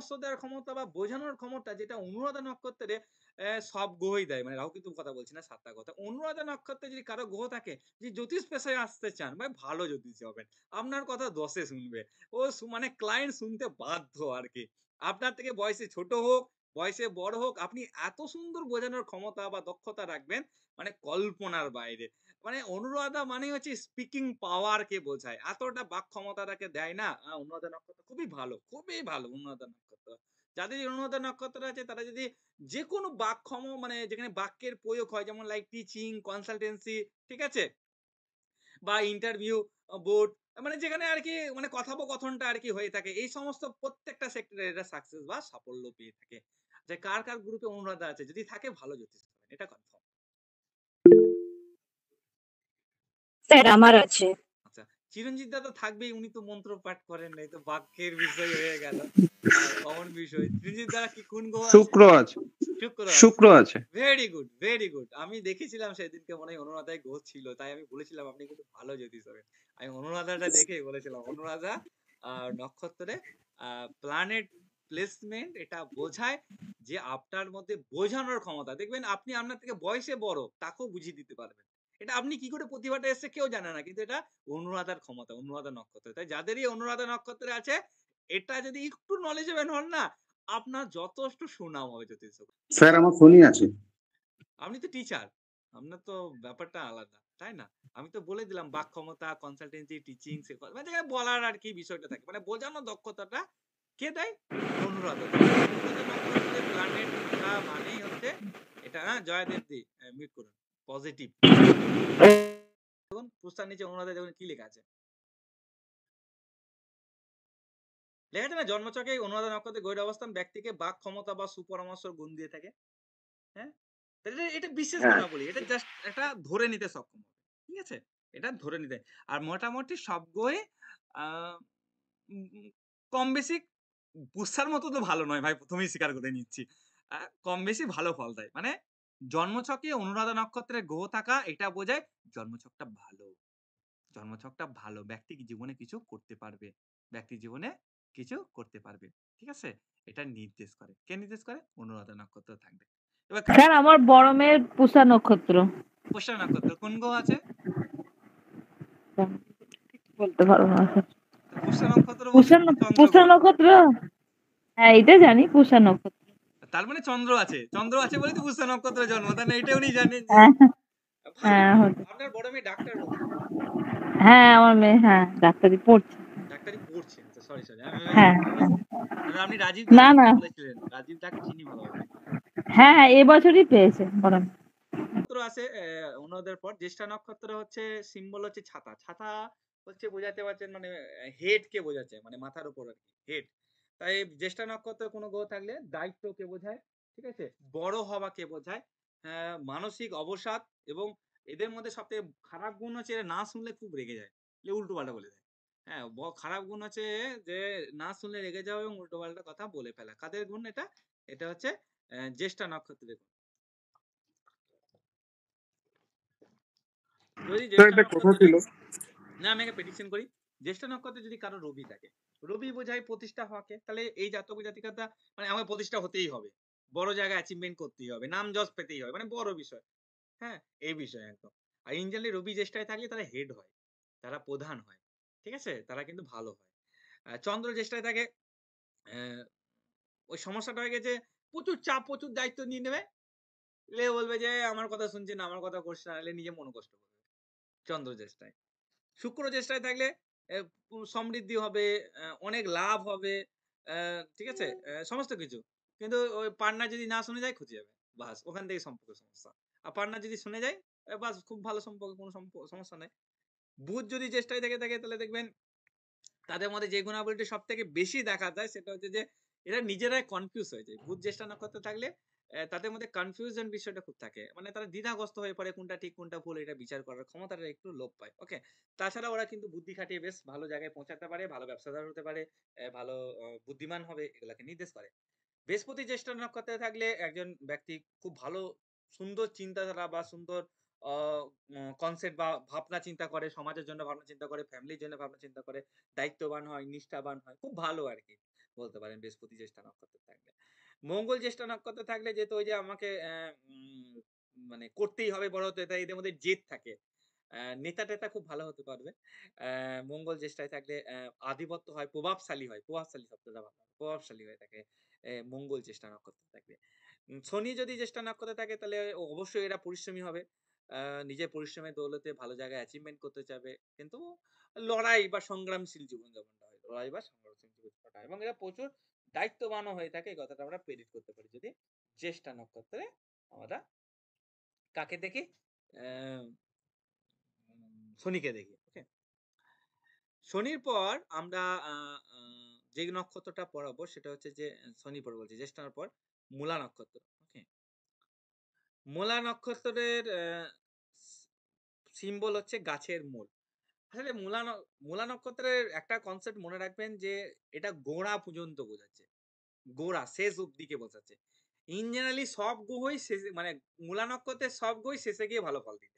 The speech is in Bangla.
পরামর্শ দেওয়ার ক্ষমতা বা বোঝানোর ক্ষমতা যেটা অনুরাধা নক্ষত্রে সব গ্রহই দেয়। মানে রাহু কেতুর কথা বলছি না, ৭ টা কথা। অনুরাধা নক্ষত্রে যদি কারো গ্রহ থাকে যে জ্যোতিষ পেশায় আসতে চান, ভাই ভালো জ্যোতিষী হবেন। আপনার কথা ১০ এ শুনবে। ও মানে ক্লায়েন্ট শুনতে বাধ্য আরকি। আপনার থেকে বয়সে ছোট হোক, বয়সে বড় হোক, আপনি এত সুন্দর বোঝানোর ক্ষমতা বা দক্ষতা রাখবেন, মানে কল্পনার বাইরে। মানে অনুরাধা মানেই হচ্ছে স্পিকিং পাওয়ার কে বোঝায়। এতটা বাক ক্ষমতা তাকে দেয় না? অনুরাধা নক্ষত্র খুবই ভালো অনুরাধা নক্ষত্র। যাদের এই অনুরাধা নক্ষত্র আছে তারা যদি যেকোনো বাকক্ষম মানে যেখানে বাক্যের প্রয়োগ হয়, যেমন লাইক টিচিং, কনসালটেন্সি, ঠিক আছে? বা ইন্টারভিউ বোর্ড, মানে যেখানে আরকি মানে কথোপকথনটা আরকি হয়ে থাকে। এই সমস্ত প্রত্যেকটা সেক্টরে এরা সাকসেস বা সাফল্য পেয়ে থাকে। যে কার গ্রুপে অনুরাধা আছে, যদি থাকে ভালো জ্যোতিষ হবেন। এটা কনফার্ম। স্যার আমার আছে। আচ্ছা, চিরঞ্জিত দা তো থাকবেই, উনি তো মন্ত্র পাঠ করেন, এই তো বাক্যের বিষয় হয়ে গেল। কমন বিষয়। চিরঞ্জিত দা কি কোন গ্রহ আছে? শুক্র আছে, শুক্র আছে। শুক্র আছে। Very good, very good. আমি দেখেছিলাম সেদিনকে মনে হয় অনুরাধায় গ্রহ ছিল। তাই আমি বলেছিলাম আপনি কিন্তু ভালো জ্যোতিষ হবেন। আমি অনুরাধাটা দেখেই বলেছিলাম অনুরাধা নক্ষত্রে প্ল্যানেট প্লেসমেন্ট এটা বোঝায় যে আপনার মধ্যে বোঝানোর ক্ষমতা। দেখবেন আপনি আপনার থেকে বয়সে বড়, তাকেও বুঝিয়ে দিতে পারবেন। এটা আপনি কি করে প্রতিভাটা এসছে কেউ জানে না। কিন্তু এটা অনুরাধার ক্ষমতা, অনুরাধা নক্ষত্রে। তাই যাদেরই অনুরাধা নক্ষত্রে আছে, এটা যদি একটু নলেজেবল হন না, আপনার যথেষ্ট সুনাম হবে জ্যোতিষ জগতে। স্যার আমার শনি আছে। আপনি তো টিচার, আপনার তো ব্যাপারটা আলাদা, তাই না? আমি তো বলে দিলাম বাক ক্ষমতা, কনসালটেন্সি, টিচিং, মানে যেখানে বলার আর কি বিষয়টা থাকে, মানে বোঝানোর দক্ষতাটা কে দেয়? অনুরাধা দেয়। অনুরাধা নক্ষত্রে প্ল্যানেটটা মানেই হচ্ছে এটা। জয়দেব দি মিউট করুন। পজিটিভ। দেখুন পুস্তার নিচে অনুরাধা দেখুন কি লেখা আছে। লেখা আছে না, জন্মছকে অনুরাধা নক্ষত্রে গভীর অবস্থান ব্যক্তিকে বাক ক্ষমতা বা সুপরামর্শের গুণ দিয়ে থাকে। হ্যাঁ, এটা বিশেষ গুণাবলী। এটা জাস্ট এটা ধরে নিতে সক্ষম হবে। ঠিক আছে? এটা ধরে নিতে। আর মোটামুটি সব গ্রহে আ উম উম কম বেশি পুষার মতো তো ভালো নয় ভাই, ১ম এই স্বীকার করে নিচ্ছি। কম বেশি ভালো ফল দেয়। মানে জন্মছকে অনুরাধা নক্ষত্রের গ্রহ থাকা এটা বোঝায় জন্মছকটা ভালো। জন্মছকটা ভালো। ব্যক্তি জীবনে কিছু করতে পারবে। ব্যক্তি জীবনে কিছু করতে পারবে। ঠিক আছে? এটা নির্দেশ করে। কে নির্দেশ করে? অনুরাধা নক্ষত্র থাকবে। এবার স্যার আমার বড় মেয়ের পুষা নক্ষত্র। পুষ্যা নক্ষত্র কোন গ্রহ আছে? বলতে পারবো না স্যার। তো পুষ্যা নক্ষত্র বলতে চন্দ্র পুষা গ্রহ। নক্ষত্র, হ্যাঁ এটা জানি পুষা নক্ষত্র। তার মানে চন্দ্র আছে। চন্দ্র আছে বলেই তো পুষ্যা নক্ষত্রে জন্ম। তাই না? এটাও উনি জানেন যে হ্যাঁ ভালো। হ্যাঁ আপনার বড় মেয়ে ডাক্তার বোধহয়। হ্যাঁ আমার মেয়ে হ্যাঁ ডাক্তারি পড়ছে। ডাক্তারি পড়ছে। আচ্ছা সরি। আমি হ্যাঁ আপনি রাজীব দার না কথা না বলেছিলেন। রাজীব দাকে চিনি ভালোভাবে। হ্যাঁ হ্যাঁ এবছরই পেয়েছে বড় মেয়ে। নক্ষত্র আছে অন্যদের পর জ্যেষ্ঠা নক্ষত্র হচ্ছে সিম্বল হচ্ছে ছাতা। ছাতা হচ্ছে বোঝাতে পারছেন মানে হেড কে বোঝাচ্ছে, মানে মাথার উপর আর কি হেড। তাই জ্যেষ্ঠা নক্ষত্রে কোনো গ্রহ থাকলে দায়িত্বকে বোঝায়, ঠিক আছে? বড় হওয়াকে বোঝায়, মানসিক অবসাদ, এবং এদের মধ্যে সবথেকে খারাপ গুণ হচ্ছে এরা না শুনলে খুব রেগে যায়। উল্টো পাল্টা বলে দেয়। হ্যাঁ, খারাপ গুণ হচ্ছে যে না শুনলে রেগে যাওয়া এবং উল্টো পাল্টা কথা বলে ফেলা। কাদের গুণ এটা? এটা হচ্ছে জ্যেষ্ঠা নক্ষত্রের গুণ। যদি স্যার জ্যেষ্ঠা একটা কথা নক্ষত্রে ছিল। না, আমি একটা প্রেডিকশন করি। জ্যেষ্ঠ নক্ষত্রে যদি কারো রবি থাকে, রবি বোঝায় প্রতিষ্ঠা হওয়াকে, তাহলে এই জাতক জাতিকাটা মানে আমাকে প্রতিষ্ঠা হতেই হবে, বড় জায়গায় অ্যাচিভমেন্ট করতেই হবে, নাম যশ পেতেই হবে, মানে বড় বিষয়। হ্যাঁ, এই বিষয় একদম। আর ইনজানলি রবি জ্যেষ্ঠায় থাকলে তারা হেড হয়, তারা প্রধান হয়, ঠিক আছে? তারা কিন্তু ভালো হয়। চন্দ্র জ্যেষ্ঠায় থাকে, আহ, ওই সমস্যাটা হয়ে গেছে, প্রচুর চাপ, প্রচুর দায়িত্ব নিয়ে নেবে, লে বলবে যে আমার কথা শুনছে না, আমার কথা করছে না, নিজে মনে কষ্ট করবে। চন্দ্র জ্যেষ্ঠায়। শুক্র জ্যেষ্ঠায় থাকলে সমৃদ্ধি হবে, অনেক লাভ হবে, ঠিক আছে? সমস্ত কিছু। কিন্তু ওই পার্টনার যদি না শুনে যায় ক্ষতি যাবে। বাস ওখান থেকে সম্পর্কের সমস্যা। আর পার্টনার যদি শুনে যায় বাস খুব ভালো সম্পর্ক, কোনো সমস্যা নাই। বুধ যদি জ্যেষ্ঠায় থেকে থাকে তাহলে দেখবেন তাদের মধ্যে যে গুণাবলীটি সব থেকে বেশি দেখা যায় সেটা হচ্ছে যে এরা নিজেরাই কনফিউজ হয়ে যায়। বুধ জ্যেষ্ঠা নক্ষত্রে থাকলে তাদের মধ্যে কনফিউশন বিষয়টা খুব থাকে, মানে তারা দ্বিধাগ্রস্ত হয়ে পড়ে কোনটা ঠিক কোনটা ভুল এটা বিচার করার ক্ষমতাটা একটু লোপ পায়। ওকে, তাছাড়া ওরা কিন্তু বুদ্ধি খাটিয়ে বেশ ভালো জায়গায় পৌঁছাতে পারে, ভালো ব্যবসাদার হতে পারে, ভালো বুদ্ধিমান হবে, এগুলাকে নির্দেশ করে। বৃহস্পতি জ্যেষ্ঠা নক্ষত্রে থাকলে একজন ব্যক্তি খুব ভালো সুন্দর চিন্তাধারা বা সুন্দর কনসেপ্ট বা ভাবনা চিন্তা করে, সমাজের জন্য ভাবনা চিন্তা করে, ফ্যামিলির জন্য ভাবনা চিন্তা করে, দায়িত্ববান হয়, নিষ্ঠাবান হয়, খুব ভালো আর কি। বলতে পারেন বৃহস্পতি জ্যেষ্ঠা নক্ষত্রে থাকলে। মঙ্গল জ্যেষ্ঠা নক্ষত্রে থাকলে যেহেতু ওই যে আমাকে মানে করতেই হবে বড় হতে, তাই এদের মধ্যে জেদ থাকে। নেতা-টেতা খুব ভালো হতে পারবে। মঙ্গল জ্যেষ্ঠায় থাকলে আধিপত্য হয়, প্রভাবশালী হয়। প্রভাবশালী শব্দটা ভালো। প্রভাবশালী হয়ে থাকে মঙ্গল জ্যেষ্ঠা নক্ষত্রে থাকলে। শনি যদি জ্যেষ্ঠা নক্ষত্রে থাকে তাহলে অবশ্যই এরা পরিশ্রমী হবে। আ নিজের পরিশ্রমের দৌলতে ভালো জায়গায় অ্যাচিভমেন্ট করতে চাবে। কিন্তু লড়াই বা সংগ্রামশীল জীবনযাপনটা হয়। লড়াই বা সংগ্রামশীল জীবনযাপনটা হয়। এবং এরা প্রচুর দায়িত্ববানও হয়ে থাকে। এই কথাটা আমরা প্রেডিক্ট করতে পারি। যদি জ্যেষ্ঠা নক্ষত্রে আমরা কাকে দেখি? অ্যা শনিকে দেখি। ওকে? শনির পর আমরা আ আ যে নক্ষত্রটা পড়াবো সেটা হচ্ছে যে শনির পর বলছি, জ্যেষ্ঠার পর মূলা নক্ষত্র। ওকে? মূলা নক্ষত্রের সিম্বল হচ্ছে গাছের মূল। আসলে মূলা নক্ষত্রের একটা কনসেপ্ট মনে রাখবেন যে এটা গোড়া পর্যন্ত বোঝাচ্ছে। গোড়া শেষ অব্দিকে বোঝাচ্ছে। ইন জেনারেলি সব গ্রহই শেষে মানে মূলা নক্ষত্রের সব গ্রহই শেষে গিয়ে ভালো ফল দিবে।